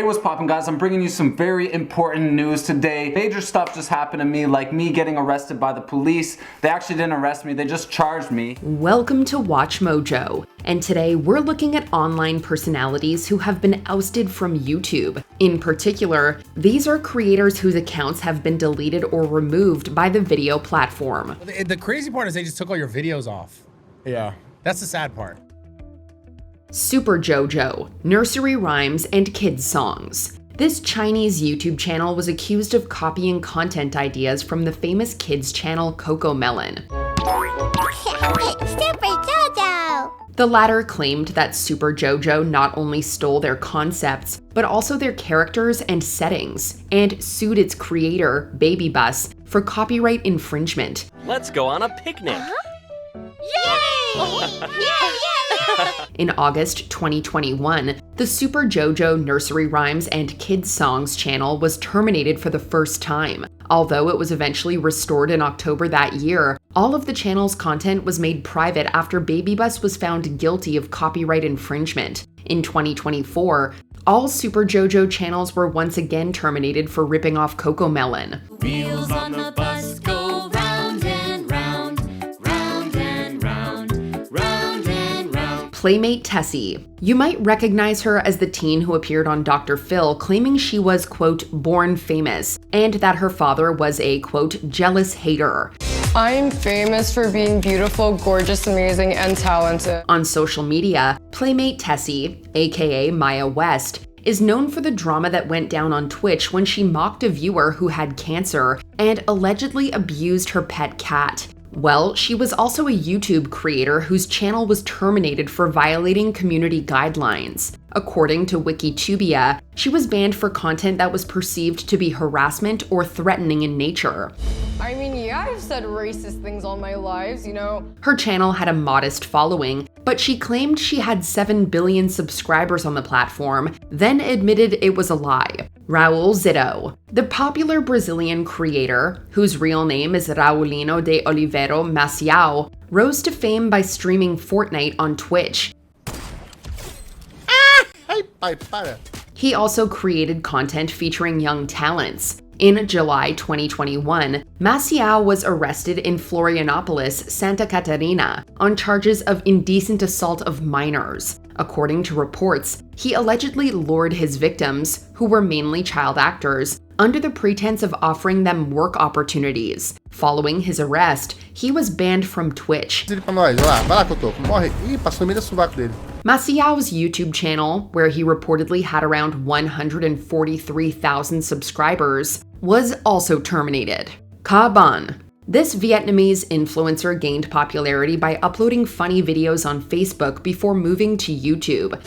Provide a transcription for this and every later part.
what's poppin', guys? I'm bringing you some very important news today. Major stuff just happened to me, like me getting arrested by the police. They actually didn't arrest me, they just charged me. Welcome to Watch Mojo, and today we're looking at online personalities who have been ousted from YouTube. In particular, these are creators whose accounts have been deleted or removed by the video platform. The crazy part is they just took all your videos off. Yeah. That's the sad part. Super Jojo, nursery rhymes and kids songs. This Chinese YouTube channel was accused of copying content ideas from the famous kids channel CoComelon. Super Jojo! The latter claimed that Super Jojo not only stole their concepts, but also their characters and settings, and sued its creator, Baby Bus, for copyright infringement. Let's go on a picnic. Yay! Yay! In August 2021, the Super Jojo Nursery Rhymes and Kids Songs channel was terminated for the first time. Although it was eventually restored in October that year, all of the channel's content was made private after Baby Bus was found guilty of copyright infringement. In 2024, all Super Jojo channels were once again terminated for ripping off CoComelon. Wheels on the bus go round and round, round and round, round and round. Playmate Tessy. You might recognize her as the teen who appeared on Dr. Phil claiming she was, quote, born famous, and that her father was a, quote, jealous hater. I'm famous for being beautiful, gorgeous, amazing, and talented. On social media, Playmate Tessy, aka Maya West, is known for the drama that went down on Twitch when she mocked a viewer who had cancer and allegedly abused her pet cat. Well, she was also a YouTube creator whose channel was terminated for violating community guidelines. According to Wikitubia, she was banned for content that was perceived to be harassment or threatening in nature. I mean, yeah, I've said racist things all my lives, you know. Her channel had a modest following, but she claimed she had 7 billion subscribers on the platform, then admitted it was a lie. Raulzito. The popular Brazilian creator, whose real name is Raulino de Oliveira Maciel, rose to fame by streaming Fortnite on Twitch. He also created content featuring young talents. In July 2021, Maciel was arrested in Florianopolis, Santa Catarina, on charges of indecent assault of minors. According to reports, he allegedly lured his victims, who were mainly child actors, under the pretense of offering them work opportunities. Following his arrest, he was banned from Twitch. Maciel's YouTube channel, where he reportedly had around 143,000 subscribers, was also terminated. Khabanh. This Vietnamese influencer gained popularity by uploading funny videos on Facebook before moving to YouTube.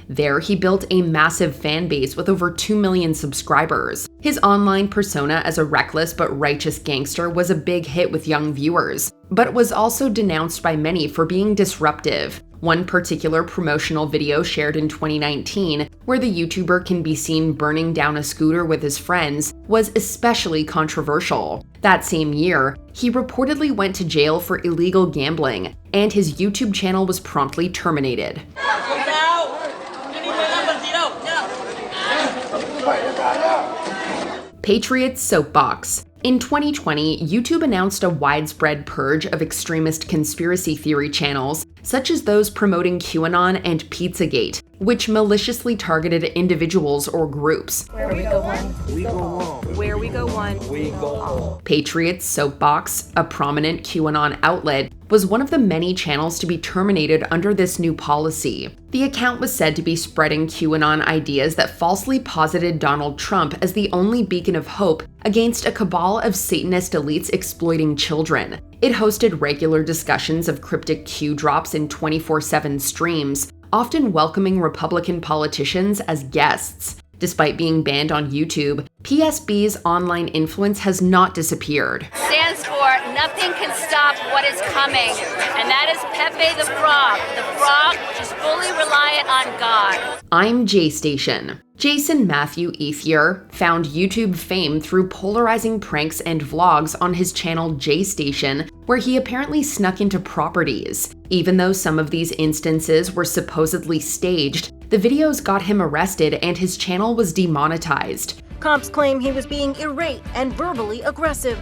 There, he built a massive fan base with over 2 million subscribers. His online persona as a reckless but righteous gangster was a big hit with young viewers, but was also denounced by many for being disruptive. One particular promotional video shared in 2019, where the YouTuber can be seen burning down a scooter with his friends, was especially controversial. That same year, he reportedly went to jail for illegal gambling, and his YouTube channel was promptly terminated. Patriots Soapbox. In 2020, YouTube announced a widespread purge of extremist conspiracy theory channels, such as those promoting QAnon and Pizzagate, which maliciously targeted individuals or groups. Where we go one, we go home. Where we go one, we go home. Patriots Soapbox, a prominent QAnon outlet, was one of the many channels to be terminated under this new policy. The account was said to be spreading QAnon ideas that falsely posited Donald Trump as the only beacon of hope against a cabal of Satanist elites exploiting children. It hosted regular discussions of cryptic Q drops in 24/7 streams, often welcoming Republican politicians as guests. Despite being banned on YouTube, PSB's online influence has not disappeared. Stands for nothing can stop what is coming, and that is Pepe the Frog which is fully reliant on God. ImJayStation. Jason Matthew Ethier found YouTube fame through polarizing pranks and vlogs on his channel JayStation where he apparently snuck into properties. Even though some of these instances were supposedly staged, the videos got him arrested and his channel was demonetized. Cops claim he was being irate and verbally aggressive,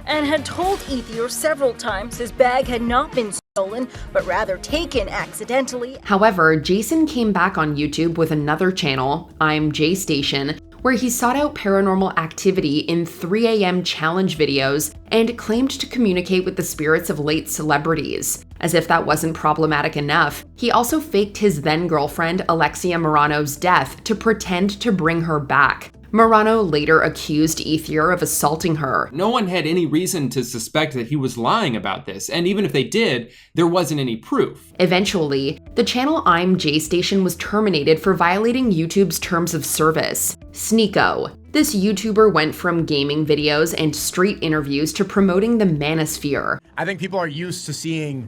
and had told LeafyIsHere several times his bag had not been stolen, but rather taken accidentally. However, Jason came back on YouTube with another channel, ImJayStation, where he sought out paranormal activity in 3 a.m. challenge videos and claimed to communicate with the spirits of late celebrities. As if that wasn't problematic enough, he also faked his then-girlfriend Alexia Morano's death to pretend to bring her back. Morano later accused LeafyIsHere of assaulting her. No one had any reason to suspect that he was lying about this, and even if they did, there wasn't any proof. Eventually, the channel ImJayStation was terminated for violating YouTube's terms of service. Sneako. This YouTuber went from gaming videos and street interviews to promoting the manosphere. I think people are used to seeing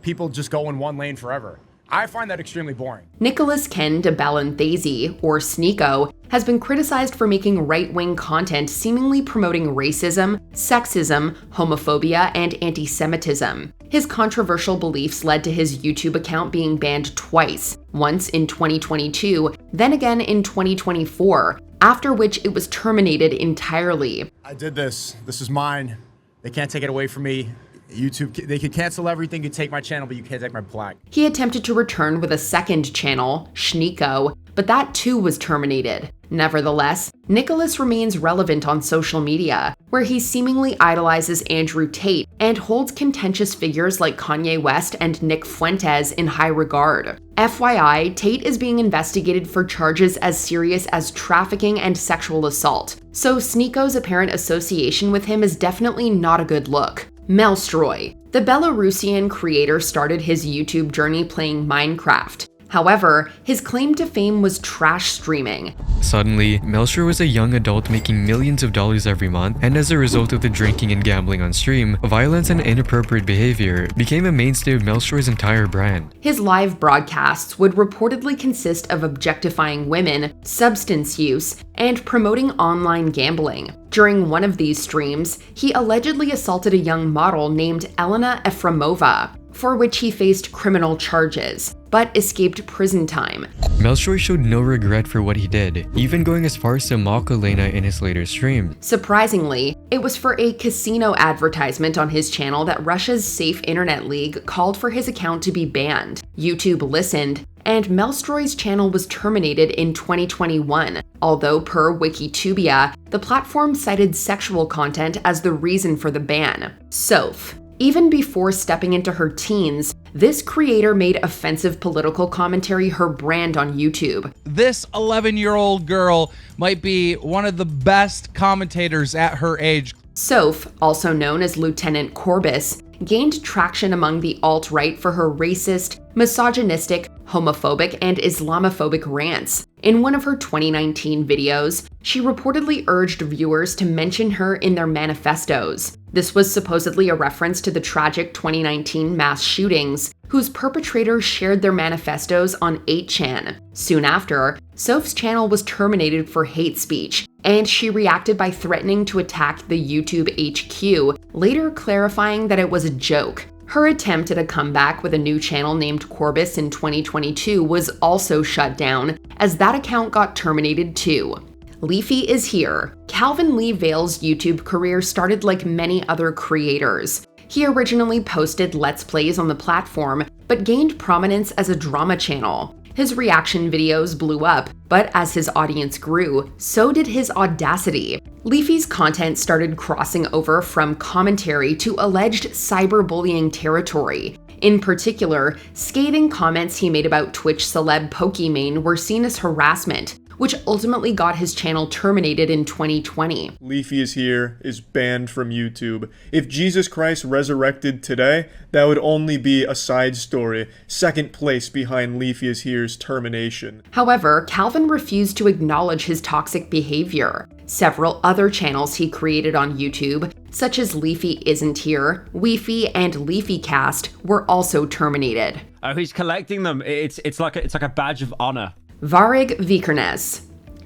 people just go in one lane forever. I find that extremely boring. Nicholas Ken de Ballanthese, or Sneako, has been criticized for making right-wing content seemingly promoting racism, sexism, homophobia, and anti-Semitism. His controversial beliefs led to his YouTube account being banned twice, once in 2022, then again in 2024, after which it was terminated entirely. I did this. This is mine. They can't take it away from me. YouTube, they could cancel everything, you take my channel, but you can't take my plaque. He attempted to return with a second channel, Sneako, but that too was terminated. Nevertheless, Nicholas remains relevant on social media, where he seemingly idolizes Andrew Tate and holds contentious figures like Kanye West and Nick Fuentes in high regard. FYI, Tate is being investigated for charges as serious as trafficking and sexual assault, so Sneako's apparent association with him is definitely not a good look. Mellstroy. The Belarusian creator started his YouTube journey playing Minecraft. However, his claim to fame was trash streaming. Suddenly, Mellstroy was a young adult making millions of dollars every month, and as a result of the drinking and gambling on stream, violence and inappropriate behavior became a mainstay of Mellstroy's entire brand. His live broadcasts would reportedly consist of objectifying women, substance use, and promoting online gambling. During one of these streams, he allegedly assaulted a young model named Elena Efremova, for which he faced criminal charges, but escaped prison time. Mellstroy showed no regret for what he did, even going as far as to mock Elena in his later stream. Surprisingly, it was for a casino advertisement on his channel that Russia's Safe Internet League called for his account to be banned. YouTube listened, and Mellstroy's channel was terminated in 2021, although per Wikitubia, the platform cited sexual content as the reason for the ban. Soph. Even before stepping into her teens, this creator made offensive political commentary her brand on YouTube. This 11-year-old girl might be one of the best commentators at her age. Soph, also known as LtCorbis, gained traction among the alt-right for her racist, misogynistic, homophobic, and Islamophobic rants. In one of her 2019 videos, she reportedly urged viewers to mention her in their manifestos. This was supposedly a reference to the tragic 2019 mass shootings, whose perpetrators shared their manifestos on 8chan. Soon after, Soph's channel was terminated for hate speech, and she reacted by threatening to attack the YouTube HQ, later clarifying that it was a joke. Her attempt at a comeback with a new channel named Corbis in 2022 was also shut down, as that account got terminated too. LeafyIsHere. Calvin Lee Vale's YouTube career started like many other creators. He originally posted Let's Plays on the platform, but gained prominence as a drama channel. His reaction videos blew up, but as his audience grew, so did his audacity. Leafy's content started crossing over from commentary to alleged cyberbullying territory. In particular, scathing comments he made about Twitch celeb Pokimane were seen as harassment, which ultimately got his channel terminated in 2020. LeafyIsHere is banned from YouTube. If Jesus Christ resurrected today, that would only be a side story, second place behind LeafyIsHere's termination. However, Calvin refused to acknowledge his toxic behavior. Several other channels he created on YouTube, such as LeafyIsHere, Weefy, and LeafyCast, were also terminated. Oh, he's collecting them. It's like a badge of honor. Varg Vikernes.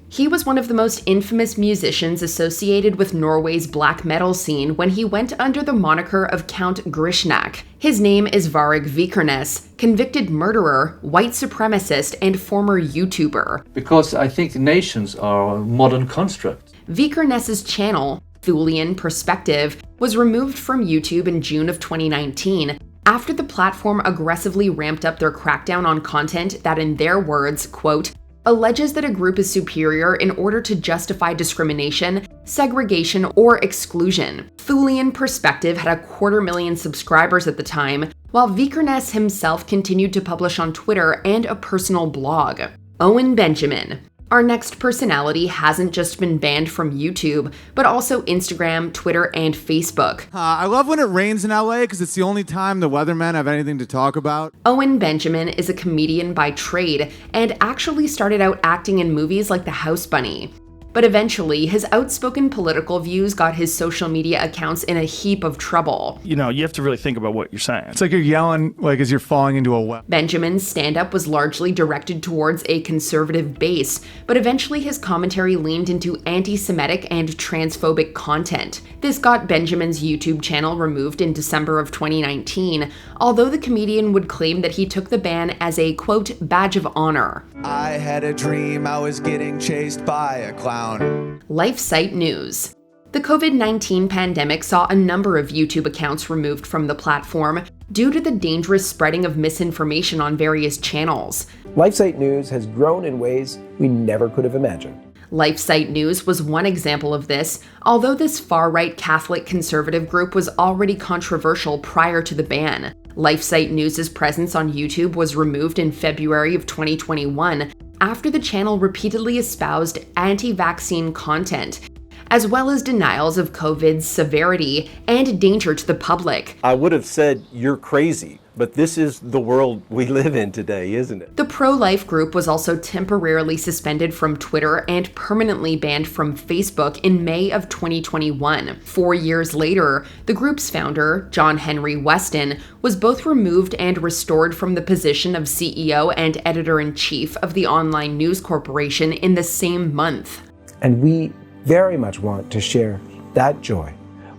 He was one of the most infamous musicians associated with Norway's black metal scene when he went under the moniker of Count Grishnak. His name is Varg Vikernes, convicted murderer, white supremacist, and former YouTuber. Because I think nations are a modern construct. Vikernes' channel, Thulian Perspective, was removed from YouTube in June of 2019 after the platform aggressively ramped up their crackdown on content that, in their words, quote, alleges that a group is superior in order to justify discrimination, segregation, or exclusion. Thulian Perspective had 250,000 subscribers at the time, while Vikernes himself continued to publish on Twitter and a personal blog. Owen Benjamin. Our next personality hasn't just been banned from YouTube, but also Instagram, Twitter, and Facebook. I love when it rains in LA because it's the only time the weathermen have anything to talk about. Owen Benjamin is a comedian by trade and actually started out acting in movies like The House Bunny. But eventually, his outspoken political views got his social media accounts in a heap of trouble. You know, you have to really think about what you're saying. It's like you're yelling like as you're falling into a well. Benjamin's stand-up was largely directed towards a conservative base, but eventually his commentary leaned into anti-Semitic and transphobic content. This got Benjamin's YouTube channel removed in December of 2019, although the comedian would claim that he took the ban as a, quote, badge of honor. I had a dream I was getting chased by a clown. LifeSiteNews. The COVID-19 pandemic saw a number of YouTube accounts removed from the platform due to the dangerous spreading of misinformation on various channels. LifeSiteNews has grown in ways we never could have imagined. LifeSiteNews was one example of this, although this far-right Catholic conservative group was already controversial prior to the ban. LifeSiteNews' presence on YouTube was removed in February of 2021 after the channel repeatedly espoused anti-vaccine content, as well as denials of COVID's severity and danger to the public. I would have said, you're crazy, but this is the world we live in today, isn't it? The pro-life group was also temporarily suspended from Twitter and permanently banned from Facebook in May of 2021. 4 years later, the group's founder, John Henry Weston, was both removed and restored from the position of CEO and editor-in-chief of the online news corporation in the same month. And we very much want to share that joy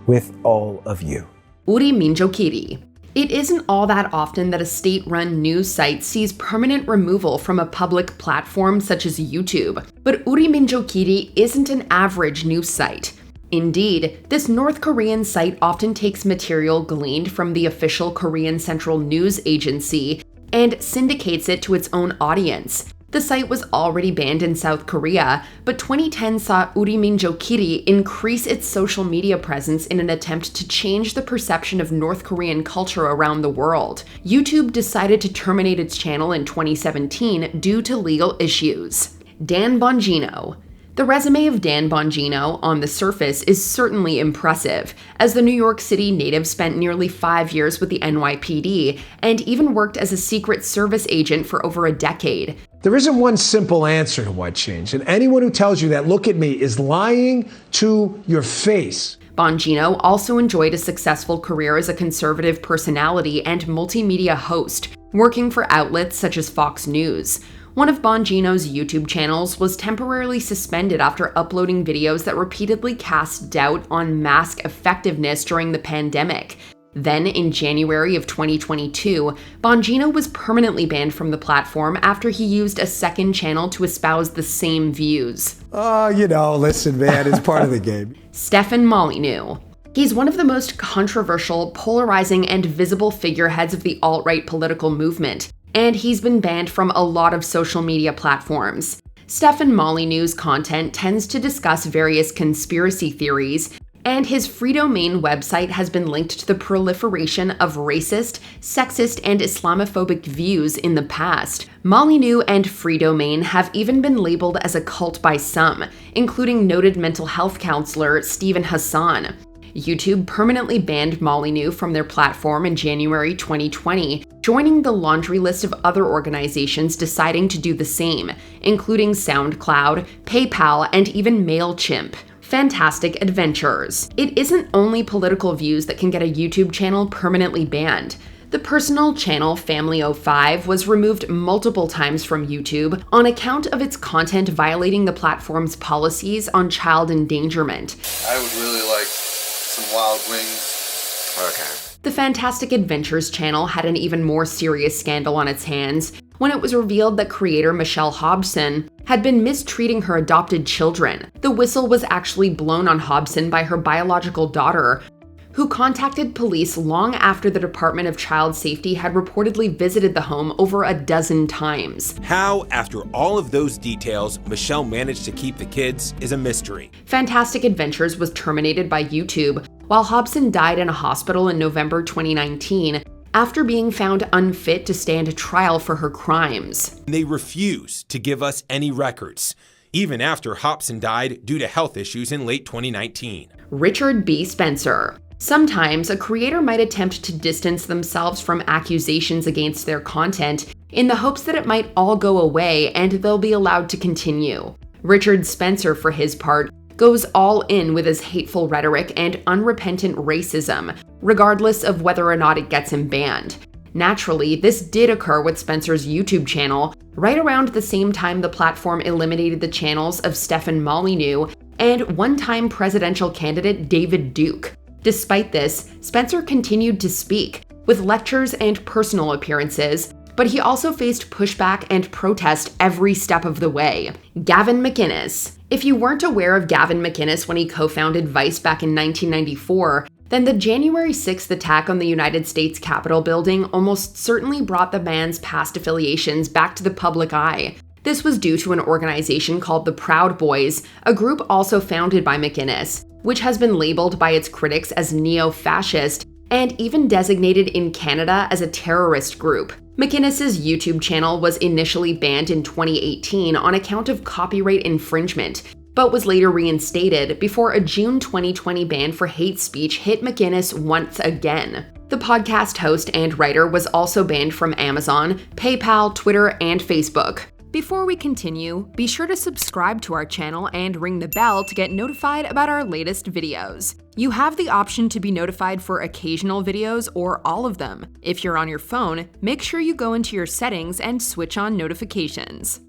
with all of you. Uriminzokkiri. It isn't all that often that a state-run news site sees permanent removal from a public platform such as YouTube, but Uriminzokkiri isn't an average news site. Indeed, this North Korean site often takes material gleaned from the official Korean Central News Agency and syndicates it to its own audience. The site was already banned in South Korea, but 2010 saw Uriminzokkiri increase its social media presence in an attempt to change the perception of North Korean culture around the world. YouTube decided to terminate its channel in 2017 due to legal issues. Dan Bongino. The resume of Dan Bongino, on the surface, is certainly impressive, as the New York City native spent nearly 5 years with the NYPD and even worked as a Secret Service agent for over a decade. There isn't one simple answer to what changed, and anyone who tells you that, look at me, is lying to your face. Bongino also enjoyed a successful career as a conservative personality and multimedia host, working for outlets such as Fox News. One of Bongino's YouTube channels was temporarily suspended after uploading videos that repeatedly cast doubt on mask effectiveness during the pandemic. Then, in January of 2022, Bongino was permanently banned from the platform after he used a second channel to espouse the same views. Listen, man, it's part of the game. Stefan Molyneux. He's one of the most controversial, polarizing, and visible figureheads of the alt-right political movement, and he's been banned from a lot of social media platforms. Stefan Molyneux's content tends to discuss various conspiracy theories, and his free domain website has been linked to the proliferation of racist, sexist, and Islamophobic views in the past. Molyneux and free domain have even been labeled as a cult by some, including noted mental health counselor Steven Hassan. YouTube permanently banned Molyneux from their platform in January 2020, joining the laundry list of other organizations deciding to do the same, including SoundCloud, PayPal, and even MailChimp. Fantastic adventures. It isn't only political views that can get a YouTube channel permanently banned. The personal channel Family05 was removed multiple times from YouTube on account of its content violating the platform's policies on child endangerment. I would really like some wild wings. Okay. The Fantastic Adventures channel had an even more serious scandal on its hands when it was revealed that creator Michelle Hobson had been mistreating her adopted children. The whistle was actually blown on Hobson by her biological daughter, who contacted police long after the Department of Child Safety had reportedly visited the home over a dozen times. How, after all of those details, Michelle managed to keep the kids is a mystery. Fantastic Adventures was terminated by YouTube, while Hobson died in a hospital in November 2019 after being found unfit to stand trial for her crimes. They refused to give us any records, even after Hobson died due to health issues in late 2019. Richard B. Spencer. Sometimes a creator might attempt to distance themselves from accusations against their content in the hopes that it might all go away and they'll be allowed to continue. Richard Spencer, for his part, goes all in with his hateful rhetoric and unrepentant racism, regardless of whether or not it gets him banned. Naturally, this did occur with Spencer's YouTube channel, right around the same time the platform eliminated the channels of Stefan Molyneux and one-time presidential candidate David Duke. Despite this, Spencer continued to speak, with lectures and personal appearances, but he also faced pushback and protest every step of the way. Gavin McInnes. If you weren't aware of Gavin McInnes when he co-founded Vice back in 1994, then the January 6th attack on the United States Capitol building almost certainly brought the man's past affiliations back to the public eye. This was due to an organization called the Proud Boys, a group also founded by McInnes, which has been labeled by its critics as neo-fascist and even designated in Canada as a terrorist group. McInnes' YouTube channel was initially banned in 2018 on account of copyright infringement, but was later reinstated before a June 2020 ban for hate speech hit McInnes once again. The podcast host and writer was also banned from Amazon, PayPal, Twitter, and Facebook. Before we continue, be sure to subscribe to our channel and ring the bell to get notified about our latest videos. You have the option to be notified for occasional videos or all of them. If you're on your phone, make sure you go into your settings and switch on notifications.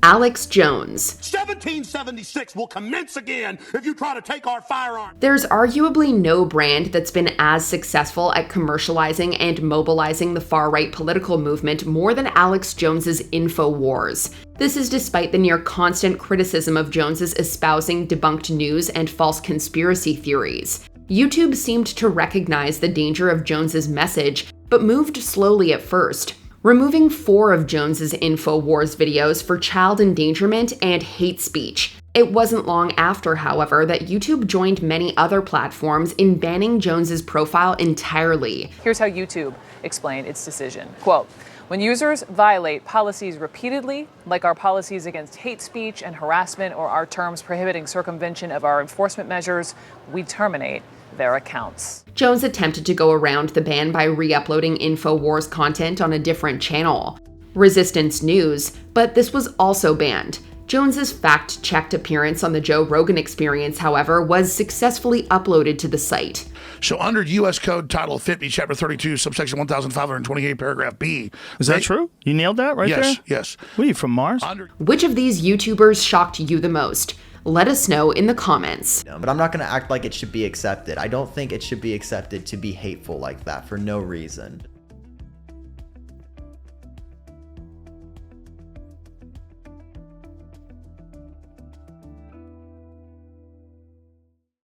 Alex Jones. 1776 will commence again if you try to take our firearms. There's arguably no brand that's been as successful at commercializing and mobilizing the far-right political movement more than Alex Jones's Infowars. This is despite the near constant criticism of Jones's espousing debunked news and false conspiracy theories. YouTube seemed to recognize the danger of Jones's message, but moved slowly at first, removing 4 of Jones's Infowars videos for child endangerment and hate speech. It wasn't long after, however, that YouTube joined many other platforms in banning Jones's profile entirely. Here's how YouTube explained its decision. Quote, "When users violate policies repeatedly, like our policies against hate speech and harassment or our terms prohibiting circumvention of our enforcement measures, we terminate their accounts." Jones attempted to go around the ban by re-uploading Infowars content on a different channel, Resistance News, but this was also banned. Jones's fact-checked appearance on the Joe Rogan Experience, however, was successfully uploaded to the site. So under U.S. Code Title 50, Chapter 32, subsection 1528, paragraph B. Is that true? You nailed that right there? Yes. What are you, from Mars? Which of these YouTubers shocked you the most? Let us know in the comments. But I'm not going to act like it should be accepted. I don't think it should be accepted to be hateful like that for no reason.